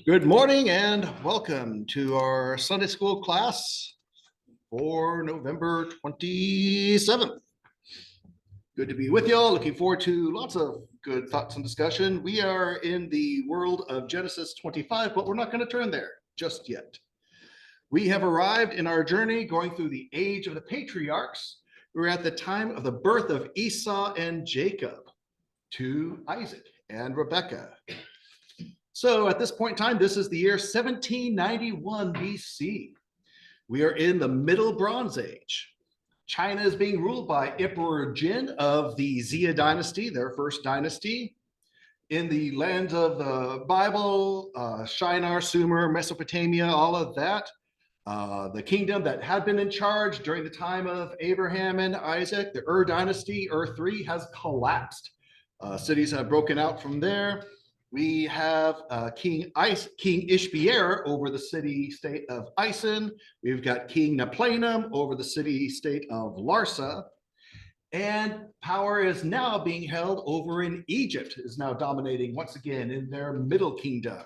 Good morning and welcome to our Sunday school class for November 27th. Good to be with y'all. Looking forward to lots of good thoughts and discussion. We are in the world of Genesis 25, but we're not going to turn there just yet. We have arrived in our journey going through the age of the patriarchs. We're at the time of the birth of Esau and Jacob to Isaac and Rebekah. So at this point in time, this is the year 1791 BC. We are in the Middle Bronze Age. China is being ruled by Emperor Jin of the Xia Dynasty, their first dynasty. In the lands of the Bible, Shinar, Sumer, Mesopotamia, all of that. The kingdom that had been in charge during the time of Abraham and Isaac, the Dynasty, III, has collapsed. Cities have broken out from there. We have King Ishmael over the city-state of Ison. We've got King Naplanum over the city-state of Larsa. And power is now being held over in Egypt, is now dominating once again in their middle kingdom.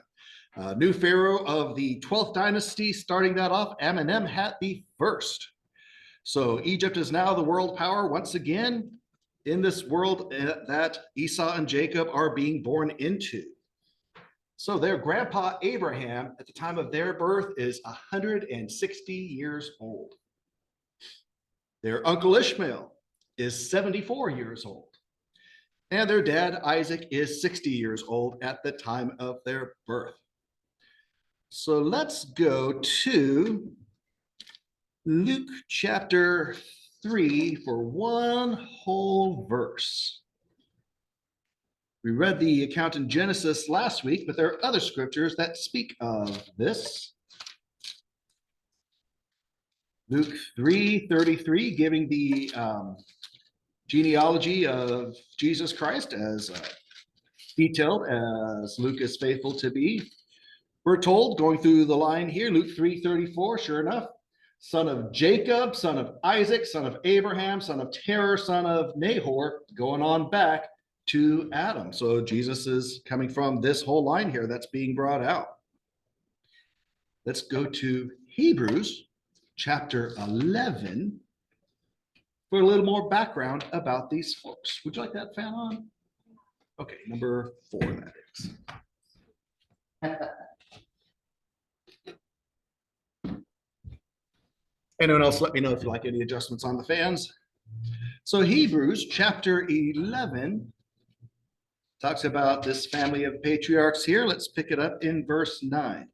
New Pharaoh of the 12th dynasty, starting that off, Amenemhat the First. So Egypt is now the world power once again in this world that Esau and Jacob are being born into. So their grandpa Abraham at the time of their birth is 160 years old. Their uncle Ishmael is 74 years old. And their dad Isaac is 60 years old at the time of their birth. So let's go to Luke chapter 3 for one whole verse. We read the account in Genesis last week, but there are other scriptures that speak of this. Luke 3:33, giving the genealogy of Jesus Christ as detailed as Luke is faithful to be. We're told, going through the line here, Luke 3:34, sure enough, son of Jacob, son of Isaac, son of Abraham, son of Terah, son of Nahor, going on back to Adam. So Jesus is coming from this whole line here that's being brought out. Let's go to Hebrews chapter 11 for a little more background about these folks. Would you like that fan on? Okay, number 4, that is. Anyone else, let me know if you like any adjustments on the fans. So Hebrews chapter 11 talks about this family of patriarchs here. Let's pick it up in verse 9.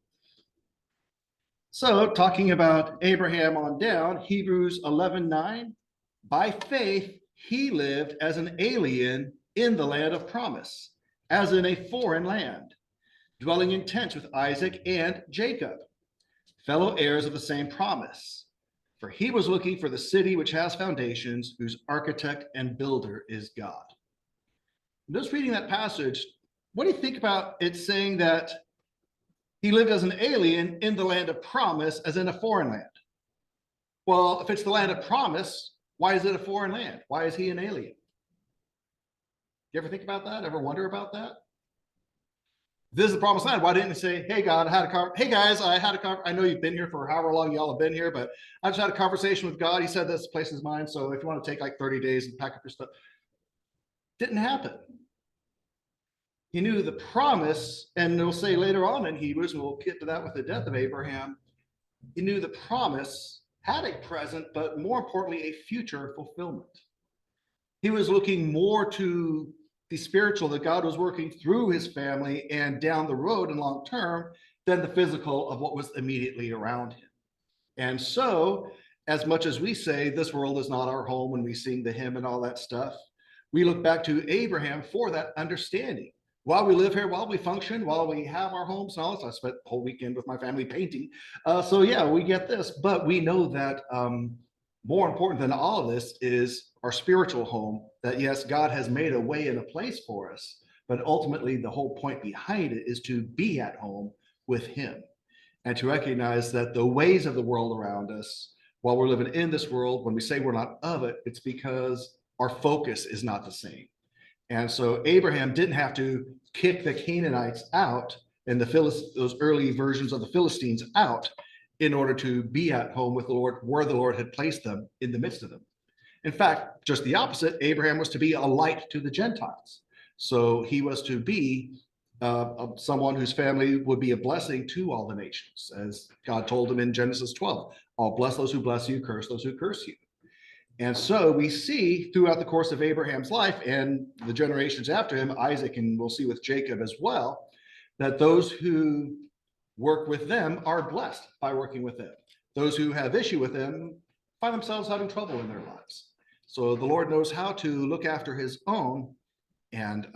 So talking about Abraham on down, Hebrews 11:9, by faith he lived as an alien in the land of promise, as in a foreign land, dwelling in tents with Isaac and Jacob, fellow heirs of the same promise. For he was looking for the city which has foundations, whose architect and builder is God. Just reading that passage, what do you think about it saying that he lived as an alien in the land of promise, as in a foreign land? Well, if it's the land of promise, why is it a foreign land? Why is he an alien? You ever think about that? Ever wonder about that? This is the promised land. Why didn't he say, hey, God, hey, guys, I know you've been here for however long y'all have been here, but I just had a conversation with God. He said this place is mine. So if you want to take like 30 days and pack up your stuff. Didn't happen. He knew the promise, and we'll say later on in Hebrews, and we'll get to that with the death of Abraham, he knew the promise had a present, but more importantly, a future fulfillment. He was looking more to the spiritual that God was working through his family and down the road and long term than the physical of what was immediately around him. And so, as much as we say this world is not our home when we sing the hymn and all that stuff, we look back to Abraham for that understanding. While we live here, while we function, while we have our homes and all this, I spent the whole weekend with my family painting. So yeah, we get this, but we know that more important than all of this is our spiritual home, that yes, God has made a way and a place for us, but ultimately the whole point behind it is to be at home with him and to recognize that the ways of the world around us, while we're living in this world, when we say we're not of it, it's because our focus is not the same. And so Abraham didn't have to kick the Canaanites out and those early versions of the Philistines out in order to be at home with the Lord, where the Lord had placed them in the midst of them. In fact, just the opposite, Abraham was to be a light to the Gentiles. So he was to be someone whose family would be a blessing to all the nations, as God told him in Genesis 12. I'll bless those who bless you, curse those who curse you. And so we see throughout the course of Abraham's life and the generations after him, Isaac, and we'll see with Jacob as well, that those who work with them are blessed by working with them. Those who have issue with them find themselves having trouble in their lives. So the Lord knows how to look after his own and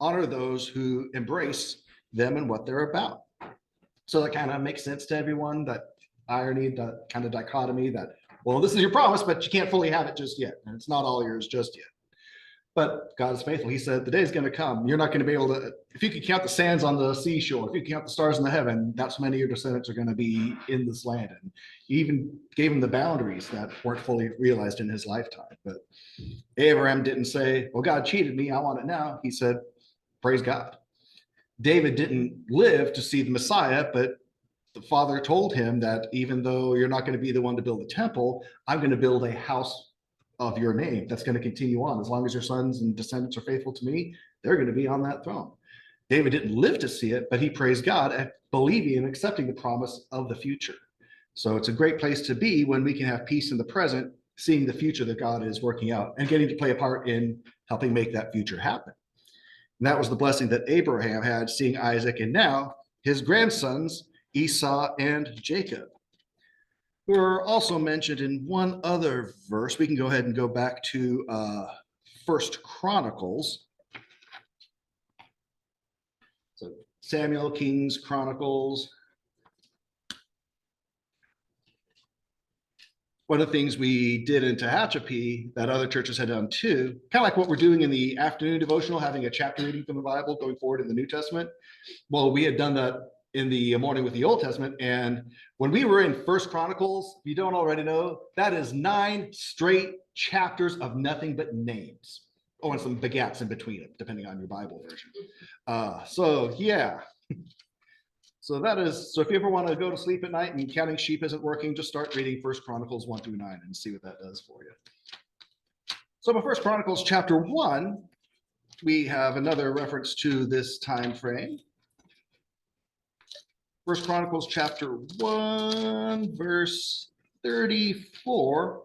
honor those who embrace them and what they're about. So that kind of makes sense to everyone, that irony, that kind of dichotomy that, well, this is your promise, but you can't fully have it just yet. And it's not all yours just yet. But God is faithful. He said, the day is going to come. You're not going to be able to, if you can count the sands on the seashore, if you can count the stars in the heaven, that's how many of your descendants are going to be in this land. And he even gave him the boundaries that weren't fully realized in his lifetime. But Abraham didn't say, well, God cheated me, I want it now. He said, praise God. David didn't live to see the Messiah, but the Father told him that even though you're not going to be the one to build the temple, I'm going to build a house of your name that's going to continue on. As long as your sons and descendants are faithful to me, they're going to be on that throne. David didn't live to see it, but he praised God at believing and accepting the promise of the future. So it's a great place to be when we can have peace in the present, seeing the future that God is working out and getting to play a part in helping make that future happen. And that was the blessing that Abraham had, seeing Isaac, and now his grandsons, Esau and Jacob, who are also mentioned in one other verse. We can go ahead and go back to 1 Chronicles. So Samuel, Kings, Chronicles. One of the things we did in Tehachapi that other churches had done too, kind of like what we're doing in the afternoon devotional, having a chapter reading from the Bible going forward in the New Testament. Well, we had done that in the morning with the Old Testament. And when we were in First Chronicles, if you don't already know, that is 9 straight chapters of nothing but names. Oh, and some begats in between them, depending on your Bible version. So yeah. So that is, so if you ever want to go to sleep at night and counting sheep isn't working, just start reading First Chronicles 1 through 9 and see what that does for you. So in First Chronicles chapter 1, we have another reference to this time frame. First Chronicles chapter 1, verse 34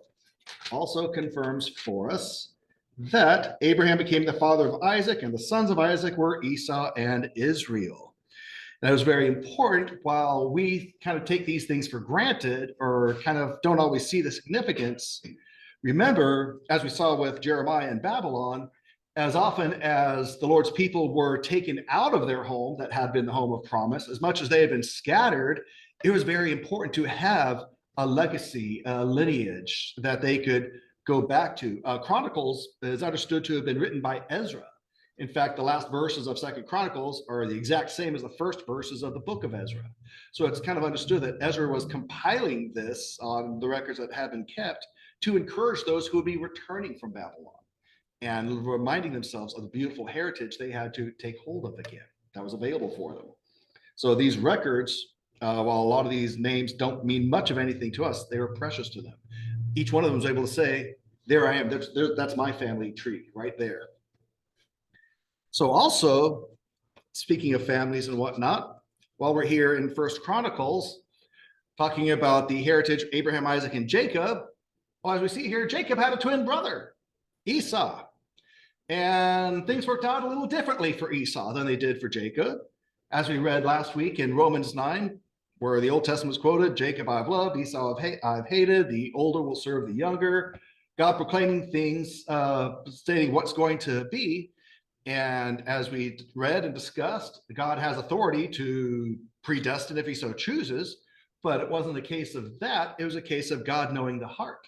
also confirms for us that Abraham became the father of Isaac, and the sons of Isaac were Esau and Israel. That was very important. While we kind of take these things for granted or kind of don't always see the significance, remember, as we saw with Jeremiah and Babylon, as often as the Lord's people were taken out of their home that had been the home of promise, as much as they had been scattered, it was very important to have a legacy, a lineage that they could go back to. Chronicles is understood to have been written by Ezra. In fact, the last verses of 2 Chronicles are the exact same as the first verses of the book of Ezra. So it's kind of understood that Ezra was compiling this on the records that had been kept to encourage those who would be returning from Babylon and reminding themselves of the beautiful heritage they had to take hold of again that was available for them. So these records, while a lot of these names don't mean much of anything to us, they were precious to them. Each one of them was able to say, there I am, that's my family tree right there. So also, speaking of families and whatnot, while we're here in First Chronicles, talking about the heritage, Abraham, Isaac, and Jacob, well, as we see here, Jacob had a twin brother, Esau. And things worked out a little differently for Esau than they did for Jacob. As we read last week in Romans 9, where the Old Testament is quoted, Jacob I've loved, Esau I've hated, the older will serve the younger. God proclaiming things, stating what's going to be. And as we read and discussed, God has authority to predestine if he so chooses, but it wasn't a case of that. It was a case of God knowing the heart.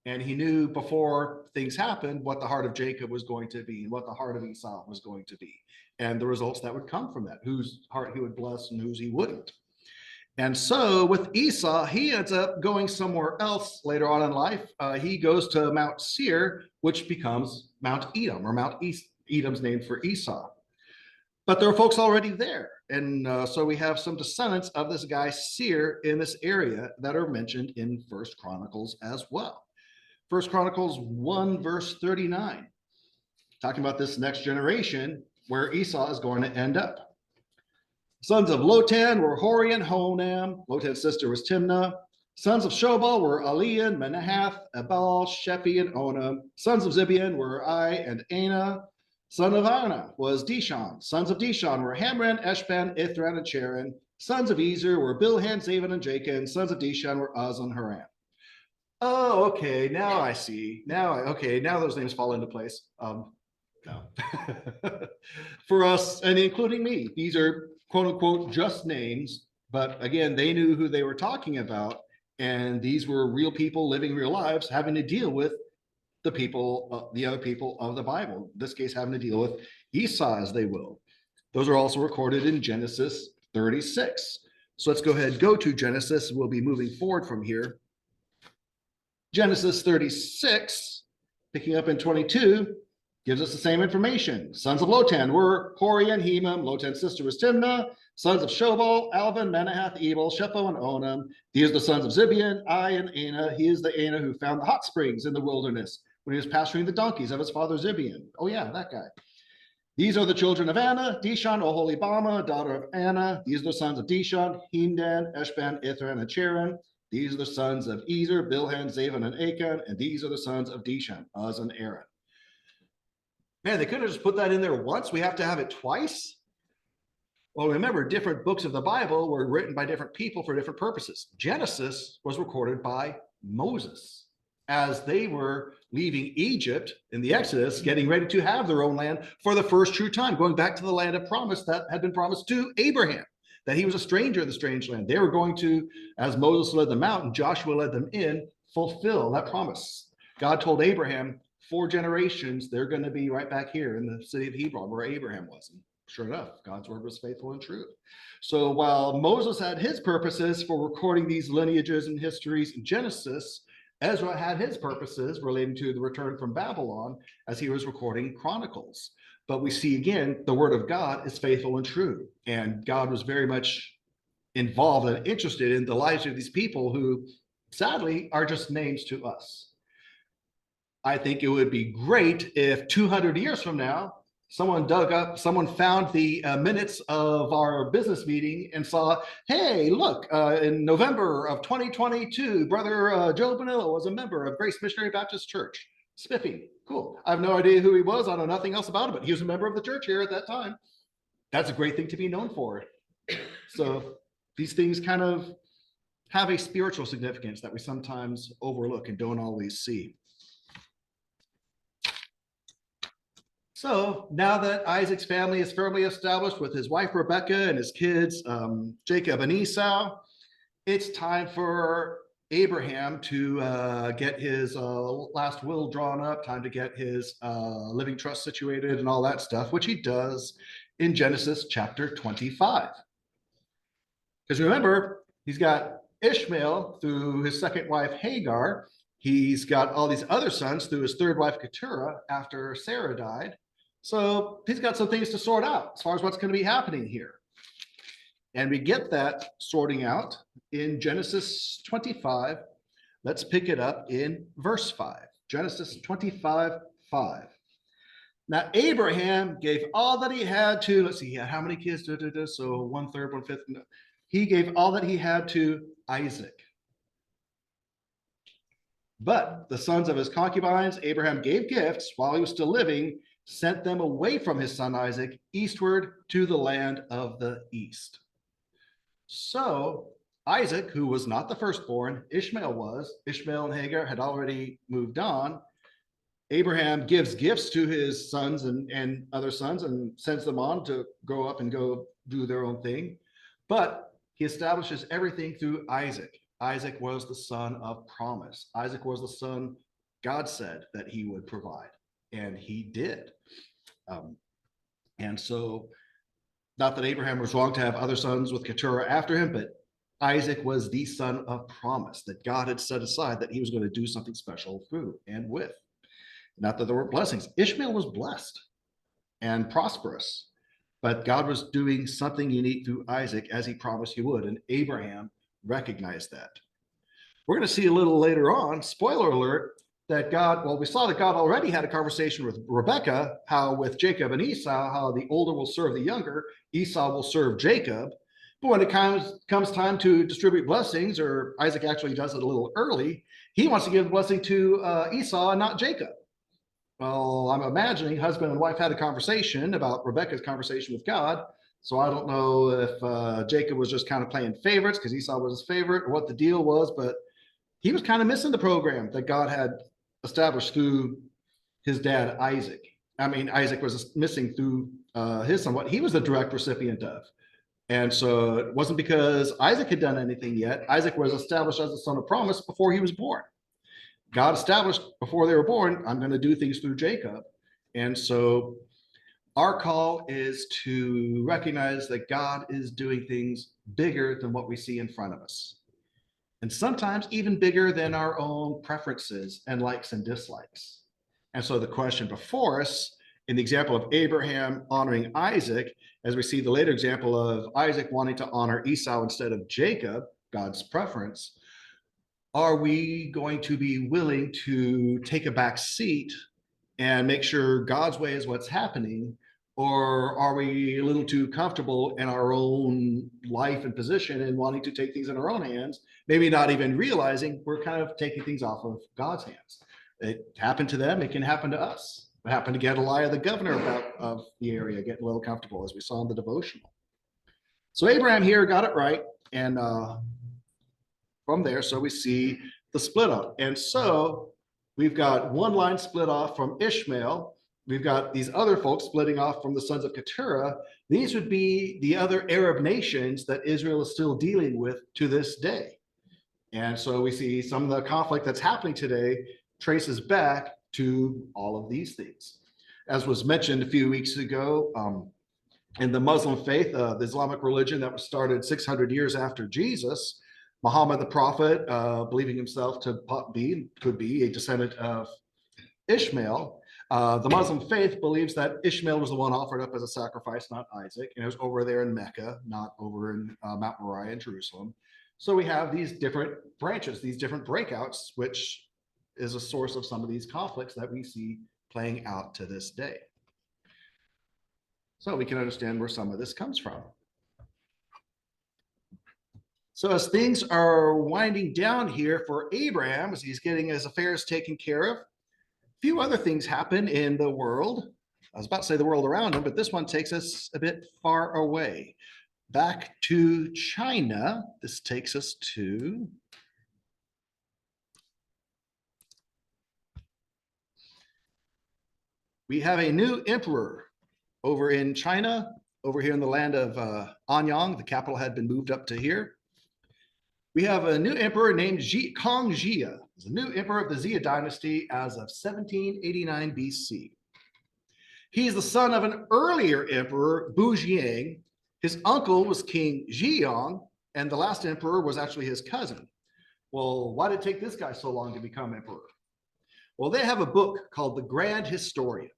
And he knew before things happened what the heart of Jacob was going to be and what the heart of Esau was going to be, and the results that would come from that, whose heart he would bless and whose he wouldn't. And so with Esau, he ends up going somewhere else later on in life. He goes to Mount Seir, which becomes Mount Edom, or Mount Edom's named for Esau. But there are folks already there. And so we have some descendants of this guy Seir in this area that are mentioned in First Chronicles as well. First Chronicles 1 verse 39, talking about this next generation where Esau is going to end up. Sons of Lotan were Hori and Honam. Lotan's sister was Timnah. Sons of Shobal were Alian, Menahath, Ebal, Shepi, and Onam. Sons of Zibeon were Ai and Ana. Son of Anna was Dishon. Sons of Dishon were Hamran, Eshban, Ithran, and Cheran. Sons of Ezer were Bilhan, Zavan, and Jacob. And sons of Dishon were Uz and Haran. Oh, okay. Now I see. Now those names fall into place. No. For us, and including me, these are quote unquote just names. But again, they knew who they were talking about. And these were real people living real lives, having to deal with the people, the other people of the Bible, in this case, having to deal with Esau as they will. Those are also recorded in Genesis 36. So let's go ahead and go to Genesis. We'll be moving forward from here. Genesis 36, picking up in 22, gives us the same information. Sons of Lotan were Hori and Hemam. Lotan's sister was Timnah. Sons of Shobal, Alvan, Menahath, Ebal, Shepho, and Onam. These are the sons of Zibeon, Ai, and Ana. He is the Ana who found the hot springs in the wilderness when he was pasturing the donkeys of his father Zibeon. Oh yeah, that guy. These are the children of Anna, Dishon, Oholibama, daughter of Anna. These are the sons of Dishon, Hemdan, Eshban, Ithran, and Cheran. These are the sons of Ezer, Bilhan, Zavan, and Achan. And these are the sons of Dishon, Uz, and Aaron. Man, they could have just put that in there once. We have to have it twice. Well, remember, different books of the Bible were written by different people for different purposes. Genesis was recorded by Moses as they were leaving Egypt in the Exodus, getting ready to have their own land for the first true time, going back to the land of promise that had been promised to Abraham, that he was a stranger in the strange land. They were going to, as Moses led them out and Joshua led them in, fulfill that promise. God told Abraham, 4 generations, they're going to be right back here in the city of Hebron where Abraham was. And sure enough, God's word was faithful and true. So while Moses had his purposes for recording these lineages and histories in Genesis, Ezra had his purposes relating to the return from Babylon as he was recording Chronicles. But we see again, the word of God is faithful and true. And God was very much involved and interested in the lives of these people who sadly are just names to us. I think it would be great if 200 years from now, someone found the minutes of our business meeting and saw, hey, look, in November of 2022, Brother Joe Bonilla was a member of Grace Missionary Baptist Church. Spiffy, cool. I have no idea who he was. I know nothing else about him, but he was a member of the church here at that time. That's a great thing to be known for. So these things kind of have a spiritual significance that we sometimes overlook and don't always see. So now that Isaac's family is firmly established with his wife Rebekah and his kids Jacob and Esau, it's time for Abraham to get his last will drawn up, time to get his living trust situated and all that stuff, which he does in Genesis chapter 25. Because remember, he's got Ishmael through his second wife Hagar. He's got all these other sons through his third wife Keturah after Sarah died. So he's got some things to sort out as far as what's going to be happening here. And we get that sorting out in Genesis 25. Let's pick it up in verse 5. Genesis 25:5. Now Abraham gave all that he had to, let's see, he had how many kids? So 1/3, 1/5. He gave all that he had to Isaac. But the sons of his concubines, Abraham gave gifts while he was still living, sent them away from his son Isaac eastward to the land of the east. So Isaac, who was not the firstborn, Ishmael was. Ishmael and Hagar had already moved on. Abraham gives gifts to his sons and other sons and sends them on to grow up and go do their own thing. But he establishes everything through Isaac. Isaac was the son of promise. Isaac was the son God said that he would provide. And he did. And so, not that Abraham was wrong to have other sons with Keturah after him, but Isaac was the son of promise that God had set aside that he was going to do something special through and with. Not that there were blessings. Ishmael was blessed and prosperous. But God was doing something unique through Isaac as he promised he would, and Abraham recognized that. We're going to see a little later on, spoiler alert, that God, well, we saw that God already had a conversation with Rebekah, how with Jacob and Esau, how the older will serve the younger, Esau will serve Jacob. But when it comes time to distribute blessings, or Isaac actually does it a little early, he wants to give the blessing to Esau and not Jacob. Well, I'm imagining husband and wife had a conversation about Rebekah's conversation with God. So I don't know if Jacob was just kind of playing favorites because Esau was his favorite, or what the deal was, but he was kind of missing the program that God had established through his dad, Isaac. I mean, Isaac was missing through his son, what he was the direct recipient of. And so it wasn't because Isaac had done anything yet. Isaac was established as the son of promise before he was born. God established before they were born, I'm going to do things through Jacob. And so our call is to recognize that God is doing things bigger than what we see in front of us. And sometimes even bigger than our own preferences and likes and dislikes. And so the question before us, in the example of Abraham honoring Isaac, as we see the later example of Isaac wanting to honor Esau instead of Jacob, God's preference, are we going to be willing to take a back seat and make sure God's way is what's happening? Or are we a little too comfortable in our own life and position and wanting to take things in our own hands, maybe not even realizing we're kind of taking things off of God's hands? It happened to them. It can happen to us. It happened to Gedaliah, the governor of the area, getting a little comfortable, as we saw in the devotional. So Abraham here got it right. And from there, so we see the split up. And so we've got one line split off from Ishmael. We've got these other folks splitting off from the sons of Keturah. These would be the other Arab nations that Israel is still dealing with to this day. And so we see some of the conflict that's happening today traces back to all of these things. As was mentioned a few weeks ago, in the Muslim faith, the Islamic religion that was started 600 years after Jesus, Muhammad the prophet, believing himself to could be a descendant of Ishmael. The Muslim faith believes that Ishmael was the one offered up as a sacrifice, not Isaac, and it was over there in Mecca, not over in Mount Moriah in Jerusalem. So we have these different branches, these different breakouts, which is a source of some of these conflicts that we see playing out to this day. So we can understand where some of this comes from. So as things are winding down here for Abraham, as he's getting his affairs taken care of, a few other things happen in the world. I was about to say the world around him, but this one takes us a bit far away. Back to China. This takes us to we have a new emperor over in China, over here in the land of Anyang. The capital had been moved up to here. We have a new emperor named Kong Jia. He's a new emperor of the Xia Dynasty as of 1789 BC. He's the son of an earlier emperor, Bu Jiang. His uncle was King Zhiyong, and the last emperor was actually his cousin. Well, why did it take this guy so long to become emperor? Well, they have a book called The Grand Historian.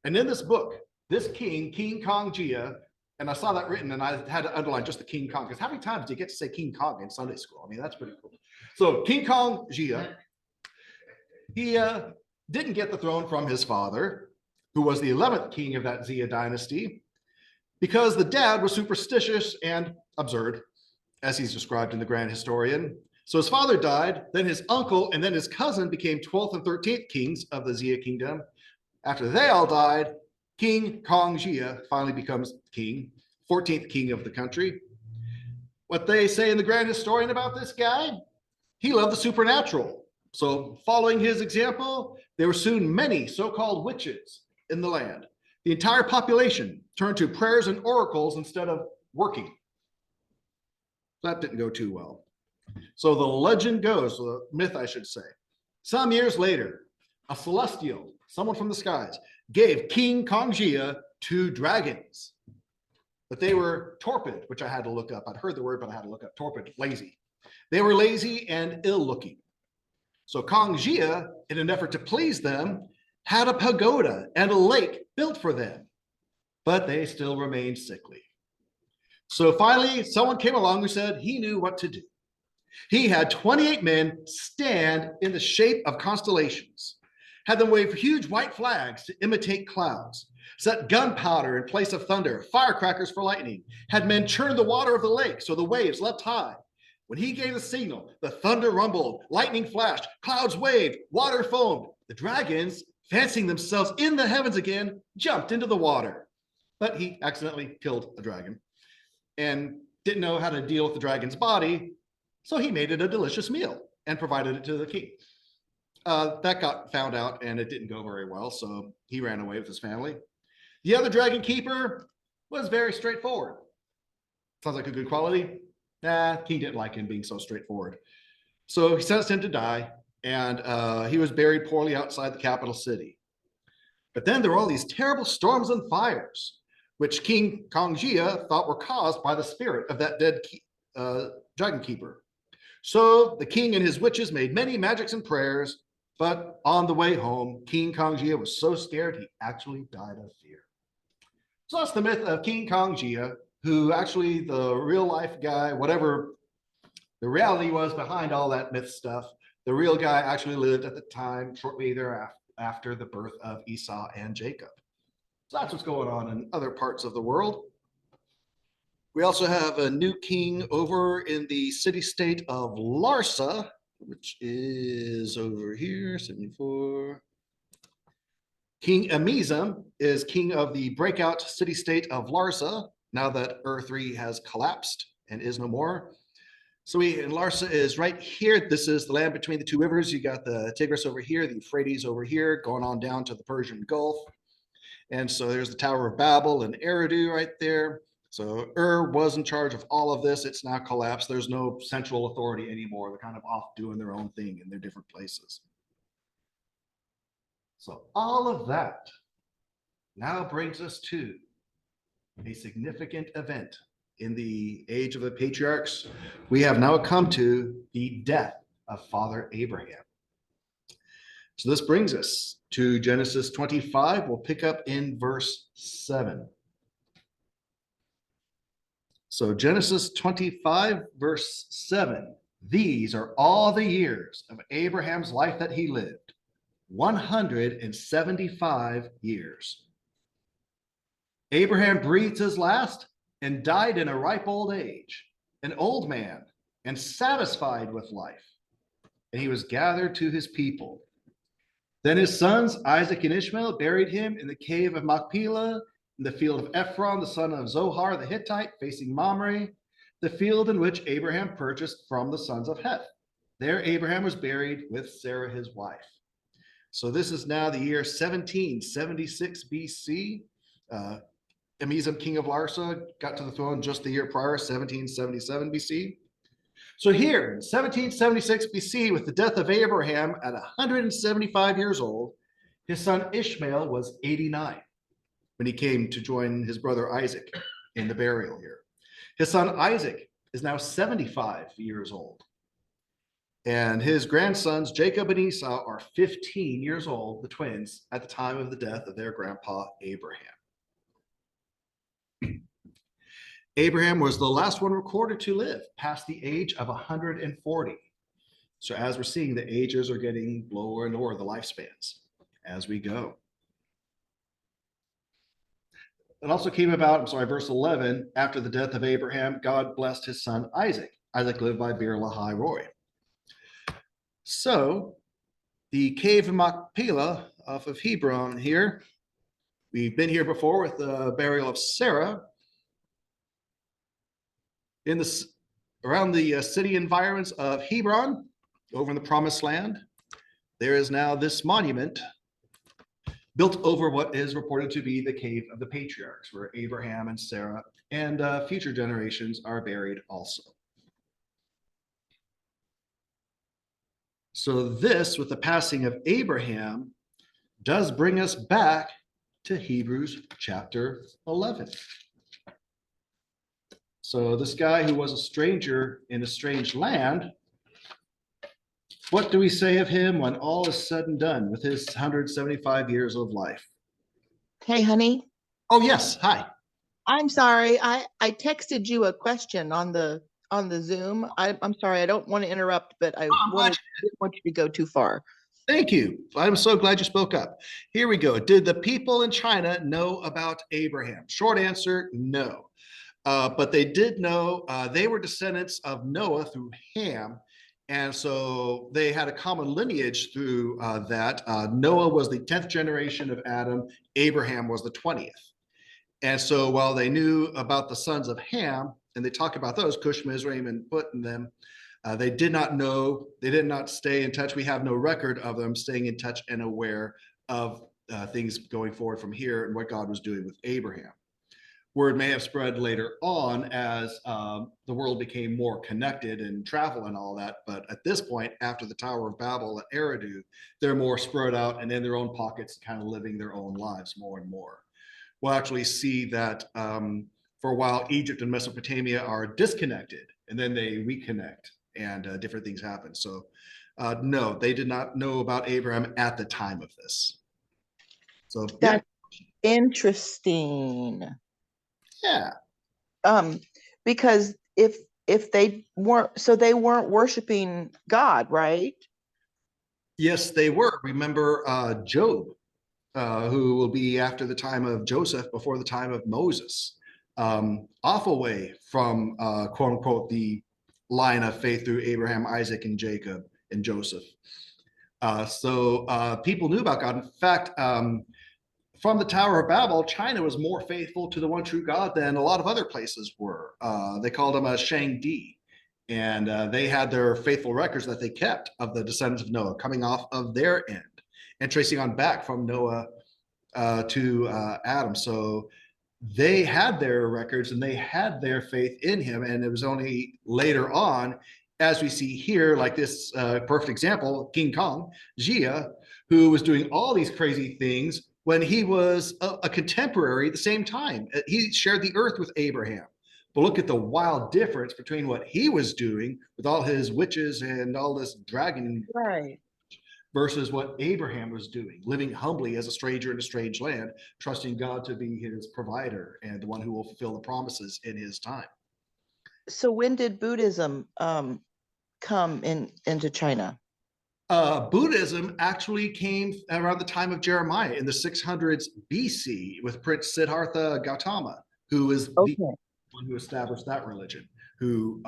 And in this book, this king, King Kong Jia, and I saw that written and I had to underline just the King Kong, because how many times do you get to say King Kong in Sunday school? I mean, that's pretty cool. So King Kong Jia, he didn't get the throne from his father, who was the 11th king of that Xia dynasty, because the dad was superstitious and absurd, as he's described in the Grand Historian. So his father died, then his uncle, and then his cousin became 12th and 13th kings of the Xia kingdom. After they all died, King Kong Jia finally becomes king, 14th king of the country. What they say in the Grand Historian about this guy, he loved the supernatural. So following his example, there were soon many so-called witches in the land. The entire population turned to prayers and oracles instead of working. That didn't go too well. So the legend goes, or the myth I should say, some years later, a celestial, someone from the skies, gave King Kong Jia 2 dragons. But they were torpid, which I had to look up. I'd heard the word, but I had to look up torpid, lazy. They were lazy and ill-looking. So Kong Jia, in an effort to please them, had a pagoda and a lake built for them. but they still remained sickly. So finally, someone came along who said he knew what to do. He had 28 men stand in the shape of constellations, had them wave huge white flags to imitate clouds, set gunpowder in place of thunder, firecrackers for lightning, had men churn the water of the lake so the waves leapt high. When he gave the signal, the thunder rumbled, lightning flashed, clouds waved, water foamed. The dragons, fancying themselves in the heavens again, jumped into the water. But he accidentally killed a dragon and didn't know how to deal with the dragon's body, so he made it a delicious meal and provided it to the king. That got found out and it didn't go very well, so he ran away with his family. The other dragon keeper was very straightforward. Sounds like a good quality. King didn't like him being so straightforward. So he sentenced him to die, and he was buried poorly outside the capital city. But then there were all these terrible storms and fires, which King Kongjia thought were caused by the spirit of that dead dragon keeper. So the king and his witches made many magics and prayers, but on the way home, King Kongjia was so scared he actually died of fear. So that's the myth of King Kongjia, who actually the real life guy, whatever the reality was behind all that myth stuff, the real guy actually lived at the time shortly thereafter, after the birth of Esau and Jacob. So that's what's going on in other parts of the world. We also have a new king over in the city-state of Larsa, which is over here, 74. King Emizum is king of the breakout city-state of Larsa, now that Ur-3 has collapsed and is no more. So Larsa is right here. This is the land between the two rivers. You got the Tigris over here, the Euphrates over here, going on down to the Persian Gulf. And so there's the Tower of Babel and Eridu right there. So Ur was in charge of all of this. It's now collapsed. There's no central authority anymore. They're kind of off doing their own thing in their different places. So all of that now brings us to a significant event in the age of the patriarchs. We have now come to the death of Father Abraham. So this brings us to Genesis 25. We'll pick up in verse 7. So Genesis 25, verse 7. These are all the years of Abraham's life that he lived, 175 years. Abraham breathed his last and died in a ripe old age, an old man and satisfied with life. And he was gathered to his people. Then his sons, Isaac and Ishmael, buried him in the cave of Machpelah, in the field of Ephron, the son of Zohar the Hittite, facing Mamre, the field in which Abraham purchased from the sons of Heth. There Abraham was buried with Sarah his wife. So this is now the year 1776 BC. Emizum, king of Larsa, got to the throne just the year prior, 1777 BC. So here in 1776 BC, with the death of Abraham at 175 years old, his son Ishmael was 89 when he came to join his brother Isaac in the burial here. His son Isaac is now 75 years old. And his grandsons, Jacob and Esau, are 15 years old, the twins, at the time of the death of their grandpa Abraham. Abraham was the last one recorded to live past the age of 140. So as we're seeing, the ages are getting lower and lower, the lifespans, as we go. It also came about, verse 11, after the death of Abraham, God blessed his son Isaac. Isaac lived by Beer Lahai Roy. So the cave of Machpelah off of Hebron here, we've been here before with the burial of Sarah. Around the city environs of Hebron, over in the Promised Land, there is now this monument built over what is reported to be the cave of the patriarchs, where Abraham and Sarah and future generations are buried also. So this, with the passing of Abraham, does bring us back to Hebrews chapter 11. So this guy who was a stranger in a strange land, what do we say of him when all is said and done with his 175 years of life? Hey, honey, Oh, yes. Hi. I'm sorry. I texted you a question on the Zoom. I'm sorry. I don't want to interrupt, but I Oh, I'm glad didn't want you to go too far. Thank you. I'm so glad you spoke up. Here we go. Did the people in China know about Abraham? Short answer, no. But they did know they were descendants of Noah through Ham. And so they had a common lineage through that. Noah was the 10th generation of Adam, Abraham was the 20th. And so while they knew about the sons of Ham, and they talk about those, Cush, Mizraim, and Put in them, they did not know, they did not stay in touch. We have no record of them staying in touch and aware of things going forward from here and what God was doing with Abraham. Word may have spread later on as the world became more connected and travel and all that. But at this point, after the Tower of Babel at Eridu, they're more spread out and in their own pockets, kind of living their own lives more and more. We'll actually see that for a while, Egypt and Mesopotamia are disconnected and then they reconnect and different things happen. So no, they did not know about Abraham at the time of this. So yeah, That's interesting. yeah. Um, because if they weren't, so they weren't worshiping God, right? Yes, they were. Remember Job, who will be after the time of Joseph, before the time of Moses, off away from quote unquote the line of faith through Abraham, Isaac, and Jacob and Joseph. So people knew about God. In fact, from the Tower of Babel, China was more faithful to the one true God than a lot of other places were. They called him a Shangdi. And they had their faithful records that they kept of the descendants of Noah coming off of their end and tracing on back from Noah to Adam. So they had their records and they had their faith in him. And it was only later on, as we see here, like this perfect example, King Kong, Jia, who was doing all these crazy things when he was a contemporary at the same time. He shared the earth with Abraham. But look at the wild difference between what he was doing with all his witches and all this dragon Right. versus what Abraham was doing, living humbly as a stranger in a strange land, trusting God to be his provider and the one who will fulfill the promises in his time. So when did Buddhism come into China? Buddhism actually came around the time of Jeremiah in the 600s BC with Prince Siddhartha Gautama, who is the Okay. one who established that religion, who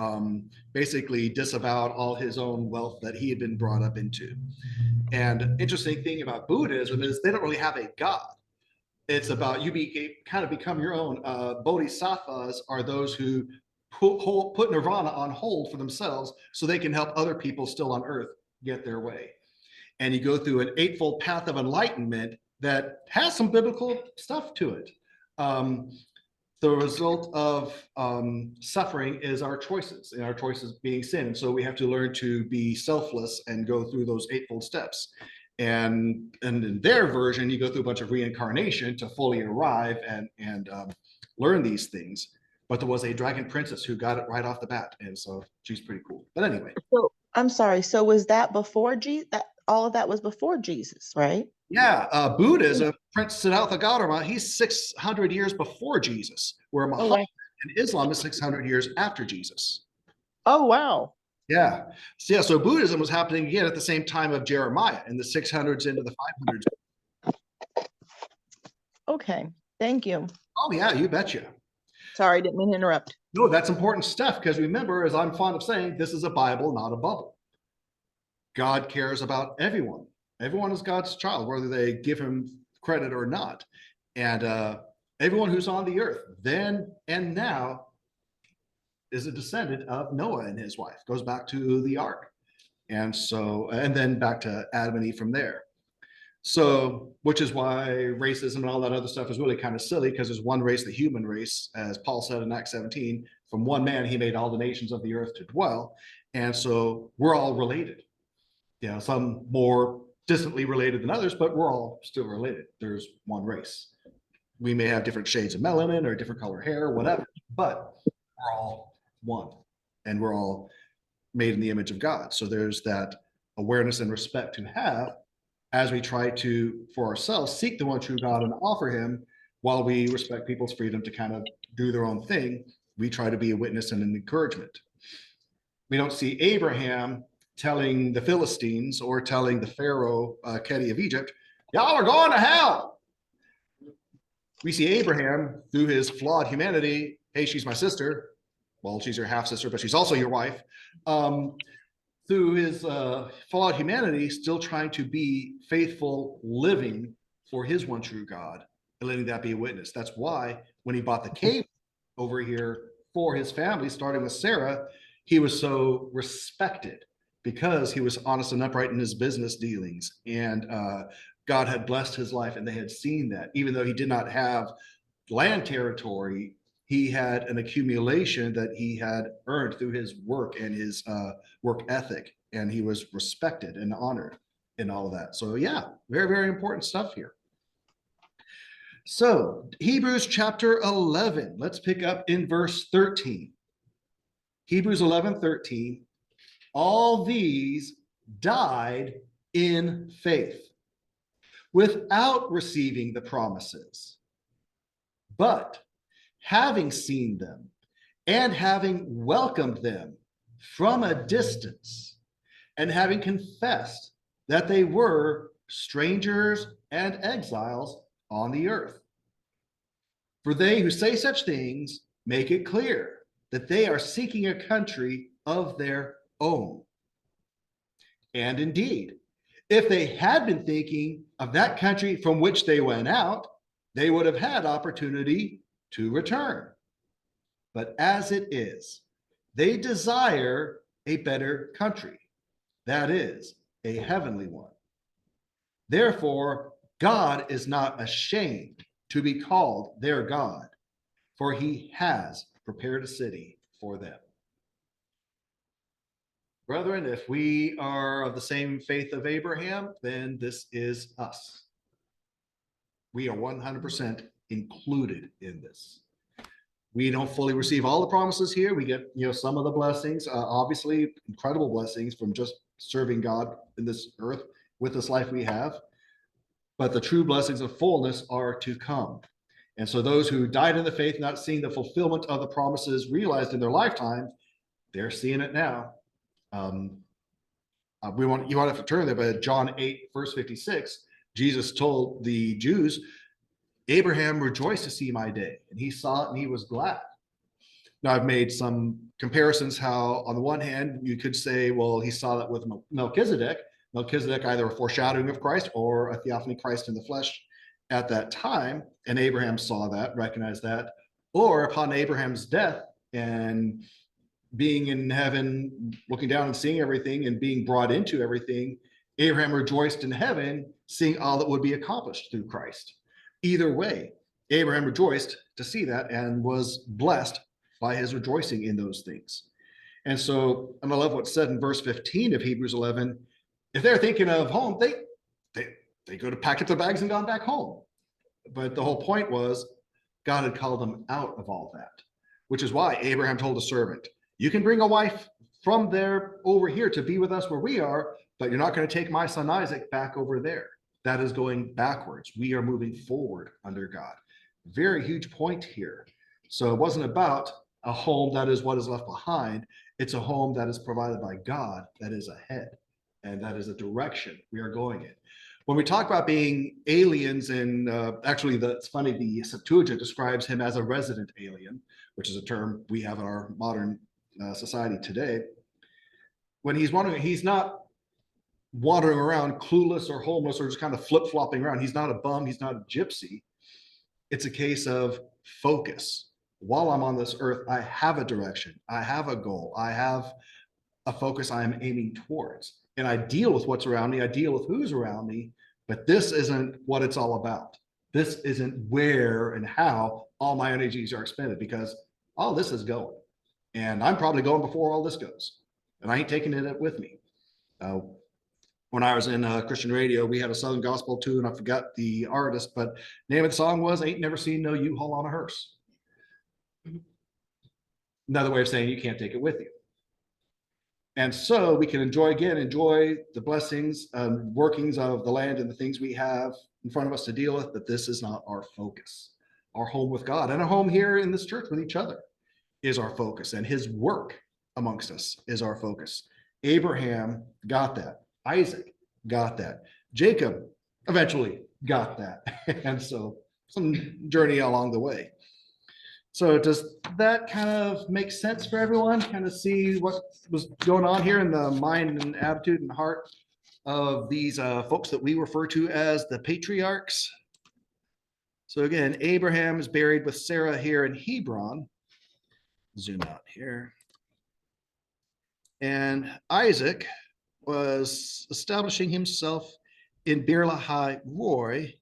basically disavowed all his own wealth that he had been brought up into. And interesting thing about Buddhism is they don't really have a god. It's about kind of become your own. Bodhisattvas are those who put nirvana on hold for themselves so they can help other people still on earth get their way. And you go through an eightfold path of enlightenment that has some biblical stuff to it. Um, the result of suffering is our choices, and our choices being sin. And so we have to learn to be selfless and go through those eightfold steps. And in their version, you go through a bunch of reincarnation to fully arrive and learn these things. But there was a dragon princess who got it right off the bat, and so she's pretty cool. But anyway, So I'm sorry. So was that before Jesus? That all of that was before Jesus, right? yeah, Buddhism, Prince Siddhartha Gautama, he's 600 years before Jesus, where Oh Muhammad wow. and Islam is 600 years after Jesus. Oh wow. Yeah. So, yeah. So Buddhism was happening again at the same time of Jeremiah in the 600s into the 500s. Okay. Thank you. Oh, yeah, you betcha. Sorry, didn't mean to interrupt. No, that's important stuff because remember, as I'm fond of saying, this is a Bible, not a bubble. God cares about everyone. Everyone is God's child, whether they give him credit or not. And everyone who's on the earth, then and now, is a descendant of Noah and his wife, goes back to the ark. And so, and then back to Adam and Eve from there. So, which is why racism and all that other stuff is really kind of silly because there's one race, the human race, as Paul said in Acts 17, from one man, he made all the nations of the earth to dwell. And so we're all related. You know, some more distantly related than others, but we're all still related. There's one race. We may have different shades of melanin or different color hair, whatever, but we're all one and we're all made in the image of God. So there's that awareness and respect to have as we try to, for ourselves, seek the one true God and offer him while we respect people's freedom to kind of do their own thing, we try to be a witness and an encouragement. We don't see Abraham telling the Philistines or telling the Pharaoh, Keturah of Egypt, y'all are going to hell. We see Abraham, through his flawed humanity, hey, she's my sister. Well, she's your half sister, but she's also your wife. Through his flawed humanity, still trying to be faithful, living for his one true God, and letting that be a witness. That's why when he bought the cave over here for his family, starting with Sarah, he was so respected because he was honest and upright in his business dealings. And God had blessed his life, and they had seen that. Even though he did not have land territory, he had an accumulation that he had earned through his work and his work ethic, and he was respected and honored in all of that. So yeah, very, very important stuff here. So Hebrews chapter 11, let's pick up in verse 13. Hebrews 11:13, all these died in faith without receiving the promises, but having seen them and having welcomed them from a distance, and having confessed that they were strangers and exiles on the earth. For they who say such things make it clear that they are seeking a country of their own. And indeed, if they had been thinking of that country from which they went out, they would have had opportunity to return. But as it is, they desire a better country, that is, a heavenly one. Therefore, God is not ashamed to be called their God, for he has prepared a city for them. Brethren, if we are of the same faith of Abraham, then this is us. We are 100% included in this. We don't fully receive all the promises here. We get, some of the blessings, obviously incredible blessings from just serving God in this earth with this life we have. But the true blessings of fullness are to come. And so those who died in the faith, not seeing the fulfillment of the promises realized in their lifetime, they're seeing it now. You want to have to turn there, but John 8, verse 56, Jesus told the Jews, Abraham rejoiced to see my day, and he saw it and he was glad. Now, I've made some comparisons how, on the one hand, you could say, well, he saw that with Melchizedek. Melchizedek, either a foreshadowing of Christ or a theophany Christ in the flesh at that time. And Abraham saw that, recognized that. Or upon Abraham's death and being in heaven, looking down and seeing everything and being brought into everything, Abraham rejoiced in heaven, seeing all that would be accomplished through Christ. Either way, Abraham rejoiced to see that and was blessed by his rejoicing in those things. And so, and I love what's said in verse 15 of Hebrews 11. If they're thinking of home, they could have packed up their bags and gone back home. But the whole point was God had called them out of all that, which is why Abraham told a servant, you can bring a wife from there over here to be with us where we are, but you're not going to take my son Isaac back over there. That is going backwards. We are moving forward under God. Very huge point here. So it wasn't about a home that is what is left behind. It's a home that is provided by God that is ahead. And that is a direction we are going in. When we talk about being aliens, and actually, it's funny, the Septuagint describes him as a resident alien, which is a term we have in our modern society today. When he's wandering, he's not wandering around clueless or homeless or just kind of flip-flopping around. He's not a bum. He's not a gypsy. It's a case of focus. While I'm on this earth, I have a direction. I have a goal. I have a focus I am aiming towards. And I deal with what's around me. I deal with who's around me. But this isn't what it's all about. This isn't where and how all my energies are expended, because all this is going. And I'm probably going before all this goes. And I ain't taking it with me. When I was in Christian radio, we had a Southern gospel tune. I forgot the artist, but name of the song was Ain't Never Seen No U-Haul on a Hearse. Another way of saying you can't take it with you. And so we can enjoy the blessings, workings of the land and the things we have in front of us to deal with, but this is not our focus. our home with God and our home here in this church with each other is our focus, and his work amongst us is our focus. Abraham got that. Isaac got that. Jacob eventually got that. And so some journey along the way. So does that kind of make sense for everyone? Kind of see what was going on here in the mind and attitude and heart of these folks that we refer to as the patriarchs. So again, Abraham is buried with Sarah here in Hebron. Zoom out here. And Isaac was establishing himself in Beer Lahai Roy,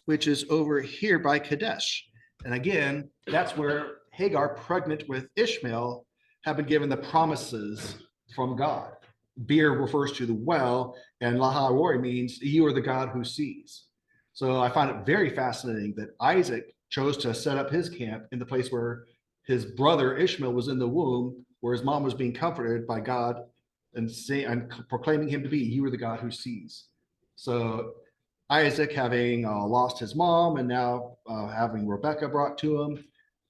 which is over here by Kadesh. And again, that's where Hagar, pregnant with Ishmael, have been given the promises from God. Beer refers to the well, and Lahai Roy means you are the God who sees. So I find it very fascinating that Isaac chose to set up his camp in the place where his brother Ishmael was in the womb, where his mom was being comforted by God and proclaiming him to be, you are the God who sees. So Isaac, having lost his mom and now having Rebekah brought to him,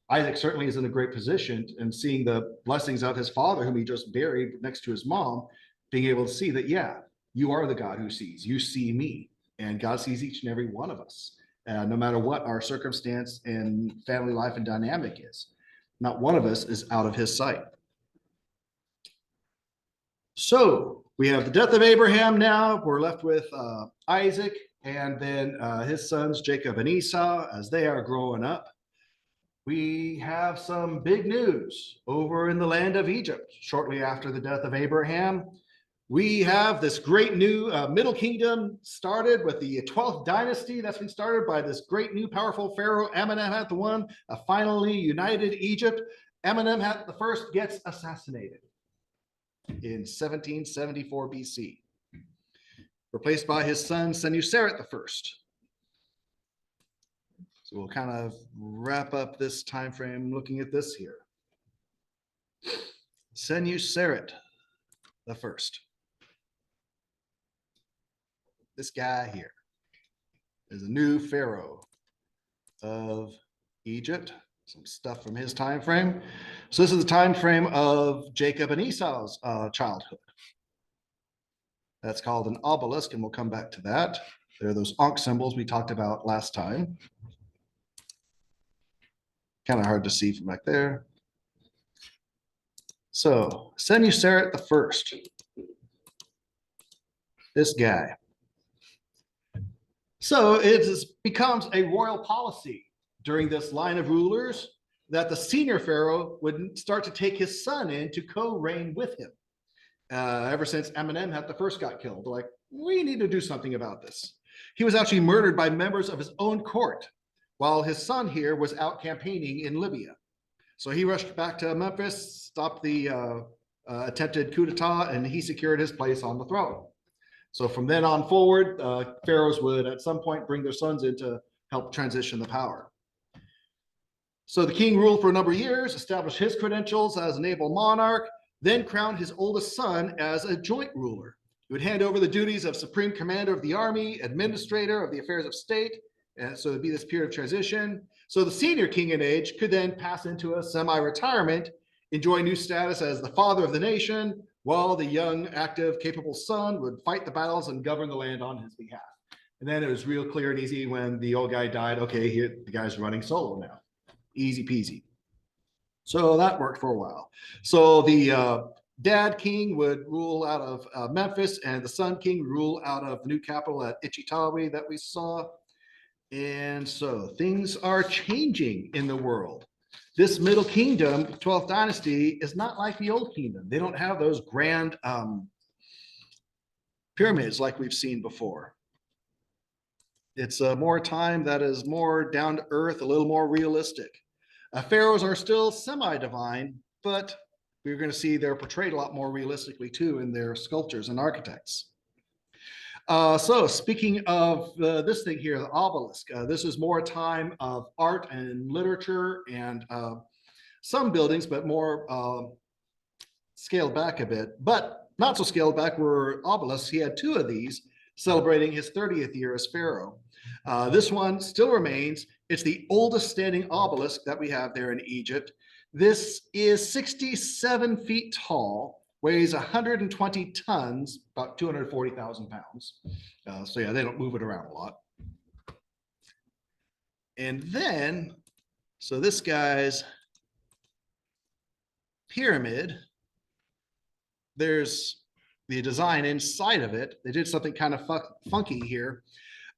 Isaac certainly is in a great position, and seeing the blessings of his father, whom he just buried next to his mom, being able to see that, yeah, you are the God who sees. You see me, and God sees each and every one of us, no matter what our circumstance and family life and dynamic is. Not one of us is out of his sight. So we have the death of Abraham now. We're left with Isaac, and then his sons, Jacob and Esau, as they are growing up. We have some big news over in the land of Egypt. Shortly after the death of Abraham, we have this great new Middle Kingdom started with the 12th dynasty that's been started by this great new powerful Pharaoh, Amenemhat I, finally united Egypt. Amenemhat I gets assassinated in 1774 BC, replaced by his son Senuseret I. So we'll kind of wrap up this time frame looking at this here. Senuseret I. This guy here is a new pharaoh of Egypt. Some stuff from his time frame. So this is the time frame of Jacob and Esau's childhood. That's called an obelisk, and we'll come back to that. There are those Ankh symbols we talked about last time. Kind of hard to see from back there. So Senuseret I. This guy. So it becomes a royal policy during this line of rulers that the senior pharaoh would start to take his son in to co-reign with him. Ever since Amenemhat I got killed, like, we need to do something about this. He was actually murdered by members of his own court while his son here was out campaigning in Libya. So he rushed back to Memphis, stopped the attempted coup d'etat, and he secured his place on the throne. So from then on forward, pharaohs would at some point bring their sons in to help transition the power. So the king ruled for a number of years, established his credentials as an able monarch, then crowned his oldest son as a joint ruler. He would hand over the duties of supreme commander of the army, administrator of the affairs of state, and so it'd be this period of transition. So the senior king in age could then pass into a semi-retirement, enjoy new status as the father of the nation, while the young, active, capable son would fight the battles and govern the land on his behalf. And then it was real clear and easy when the old guy died. Okay, here the guy's running solo now. Easy peasy. So that worked for a while. So the dad king would rule out of Memphis, and the son king would rule out of the new capital at Ichitawi that we saw. And so things are changing in the world. This Middle Kingdom, 12th dynasty, is not like the Old Kingdom. They don't have those grand pyramids like we've seen before. It's more time that is more down to earth, a little more realistic. Pharaohs are still semi-divine, but we're going to see they're portrayed a lot more realistically too in their sculptures and architects. So speaking of this thing here, the obelisk, this is more a time of art and literature and some buildings, but more scaled back a bit, but not so scaled back were obelisks. He had two of these celebrating his 30th year as pharaoh. This one still remains It's the oldest standing obelisk that we have there in Egypt. This is 67 feet tall, weighs 120 tons, about 240,000 pounds. So yeah, they don't move it around a lot. And then, so this guy's pyramid, there's the design inside of it. They did something kind of funky here.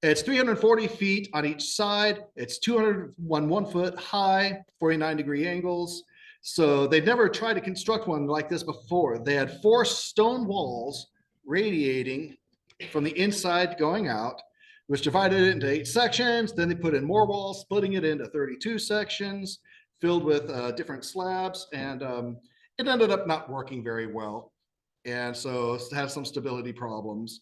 It's 340 feet on each side. It's 201 foot high, 49-degree angles. So they've never tried to construct one like this before. They had 4 stone walls radiating from the inside going out, which divided it into 8 sections. Then they put in more walls, splitting it into 32 sections, filled with different slabs. And it ended up not working very well. And so it had some stability problems.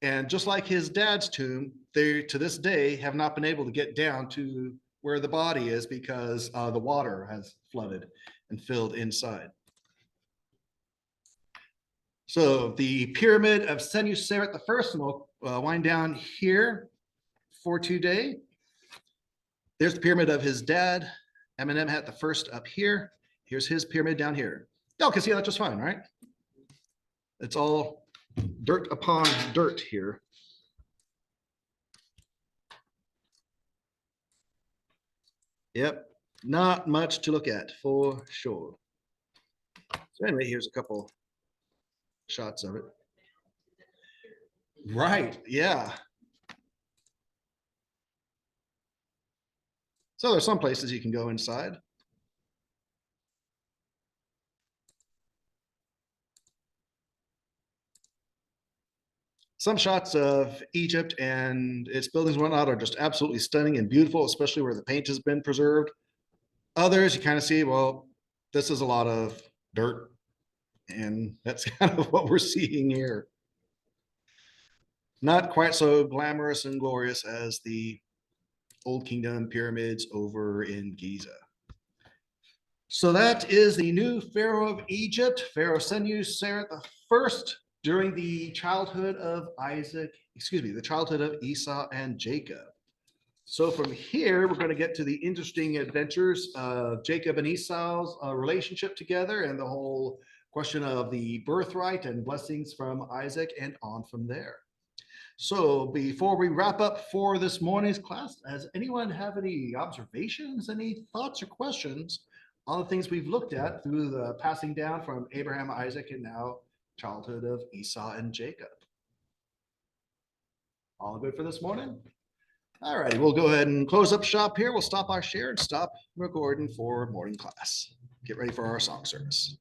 And just like his dad's tomb, they to this day have not been able to get down to where the body is because the water has flooded and filled inside. So the pyramid of Senuseret I, and we'll wind down here for today. There's the pyramid of his dad, Amenemhat I up here. Here's his pyramid down here. Y'all can see that just fine, right? It's all dirt upon dirt here. Yep, not much to look at for sure. So anyway, here's a couple shots of it. Right, yeah. So there's some places you can go inside. Some shots of Egypt and its buildings and whatnot are just absolutely stunning and beautiful, especially where the paint has been preserved. Others, you kind of see, well, this is a lot of dirt. And that's kind of what we're seeing here. Not quite so glamorous and glorious as the Old Kingdom pyramids over in Giza. So that is the new Pharaoh of Egypt, Pharaoh Senuseret I, during the childhood of the childhood of Esau and Jacob. So from here, we're going to get to the interesting adventures of Jacob and Esau's relationship together and the whole question of the birthright and blessings from Isaac and on from there. So before we wrap up for this morning's class, does anyone have any observations, any thoughts or questions on the things we've looked at through the passing down from Abraham, Isaac, and now childhood of Esau and Jacob? All good for this morning? All righty, we'll go ahead and close up shop here. We'll stop our share and stop recording for morning class. Get ready for our song service.